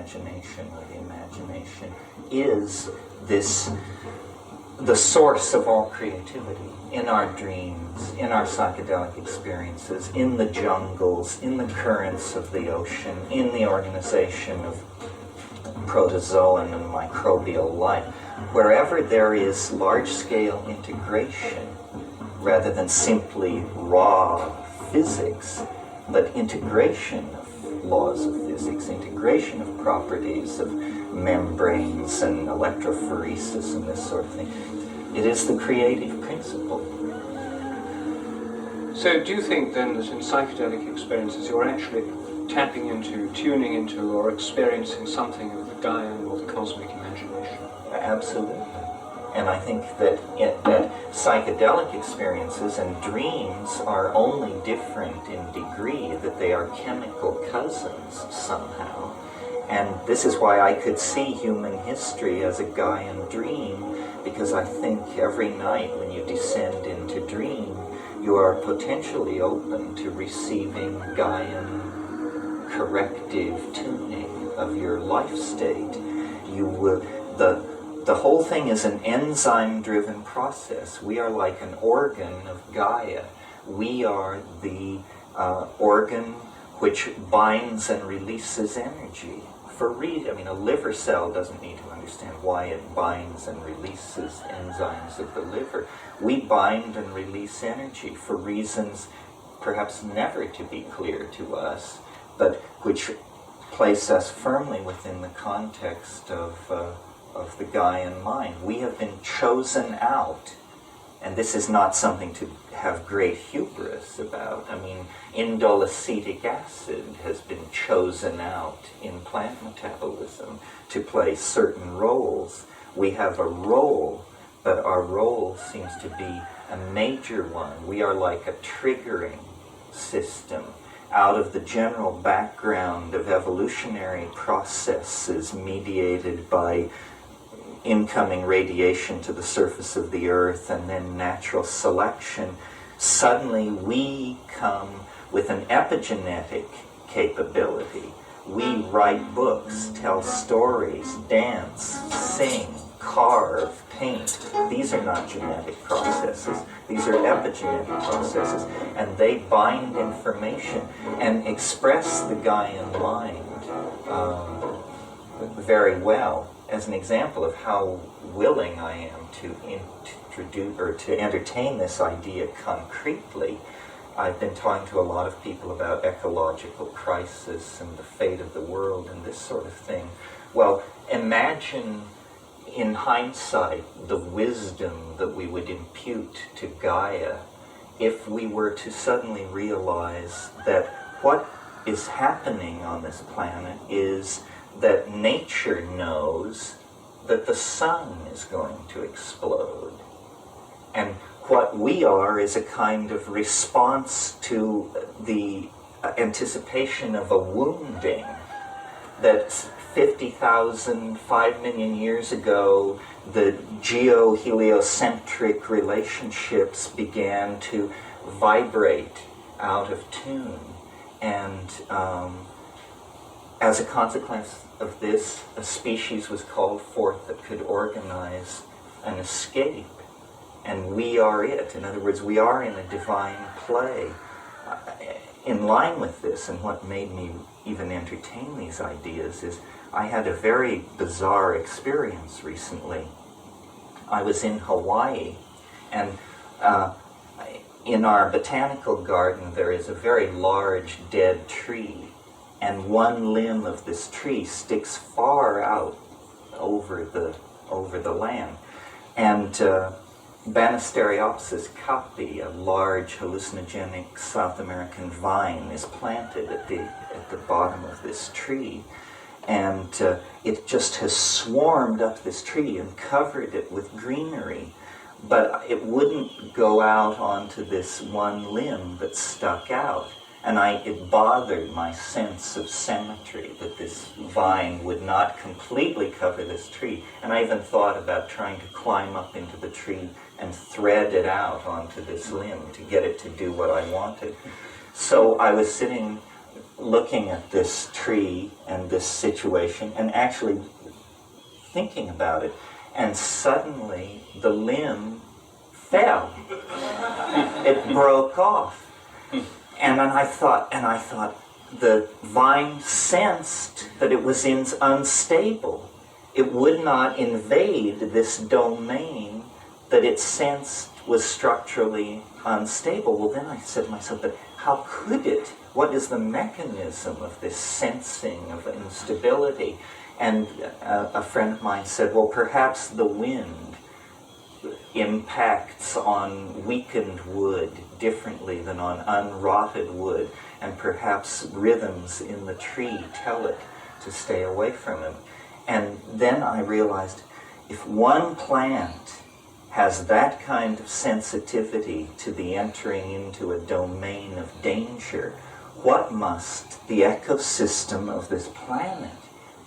imagination, or the imagination is the source of all creativity in our dreams, in our psychedelic experiences, in the jungles, in the currents of the ocean, in the organization of protozoan and microbial life. Wherever there is large-scale integration, rather than simply raw physics, but integration of laws of physics, integration of properties of membranes and electrophoresis and this sort of thing. It is the creative principle. So do you think then that in psychedelic experiences you're actually tapping into, tuning into, or experiencing something of the Gaian or the cosmic imagination? Absolutely. And I think that psychedelic experiences and dreams are only different in degree, that they are chemical cousins somehow. And this is why I could see human history as a Gaian dream, because I think every night when you descend into dream, you are potentially open to receiving Gaian corrective tuning of your life state. The whole thing is an enzyme-driven process. We are like an organ of Gaia. We are the organ which binds and releases energy. A liver cell doesn't need to understand why it binds and releases enzymes of the liver. We bind and release energy for reasons perhaps never to be clear to us, but which place us firmly within the context of the Gaian mind. We have been chosen out, and this is not something to have great hubris about. Indole acetic acid has been chosen out in plant metabolism to play certain roles. We have a role, but our role seems to be a major one. We are like a triggering system out of the general background of evolutionary processes mediated by incoming radiation to the surface of the earth and then natural selection. Suddenly we come with an epigenetic capability. We write books, tell stories, dance, sing, carve, paint. These are not genetic processes. These are epigenetic processes. And they bind information and express the Gaian mind very well. As an example of how willing I am to introduce or to entertain this idea concretely, I've been talking to a lot of people about ecological crisis and the fate of the world and this sort of thing. Well, imagine in hindsight the wisdom that we would impute to Gaia if we were to suddenly realize that what is happening on this planet is that nature knows that the sun is going to explode. And what we are is a kind of response to the anticipation of a wounding that 50,000, 5 million years ago, the geo-heliocentric relationships began to vibrate out of tune. And as a consequence of this, a species was called forth that could organize an escape. And we are it. In other words, we are in a divine play. In line with this, and what made me even entertain these ideas, is I had a very bizarre experience recently. I was in Hawaii, and in our botanical garden there is a very large dead tree, and one limb of this tree sticks far out over the land. And Banisteriopsis capi, a large hallucinogenic South American vine, is planted at the bottom of this tree. And it just has swarmed up this tree and covered it with greenery. But it wouldn't go out onto this one limb that stuck out. And it bothered my sense of symmetry that this vine would not completely cover this tree. And I even thought about trying to climb up into the tree and thread it out onto this limb to get it to do what I wanted. So I was sitting looking at this tree and this situation and actually thinking about it, and suddenly the limb fell. It broke off. And then I thought, the vine sensed that it was unstable. It would not invade this domain that it sensed was structurally unstable. Well, then I said to myself, but how could it? What is the mechanism of this sensing of instability? And a friend of mine said, well, perhaps the wind impacts on weakened wood differently than on unrotted wood, and perhaps rhythms in the tree tell it to stay away from it. And then I realized, if one plant has that kind of sensitivity to the entering into a domain of danger, what must the ecosystem of this planet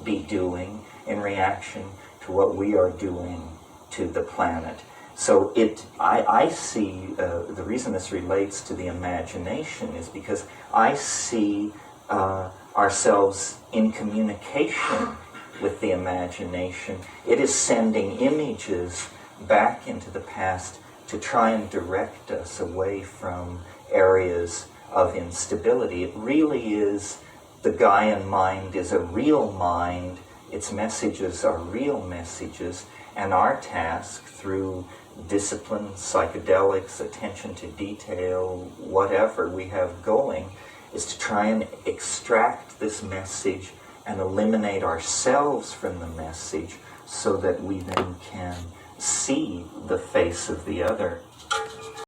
be doing in reaction to what we are doing to the planet? So I see, the reason this relates to the imagination is because I see ourselves in communication with the imagination. It is sending images back into the past to try and direct us away from areas of instability. It really is, the Gaian mind is a real mind, its messages are real messages, and our task through discipline, psychedelics, attention to detail, whatever we have going, is to try and extract this message and eliminate ourselves from the message so that we then can see the face of the other.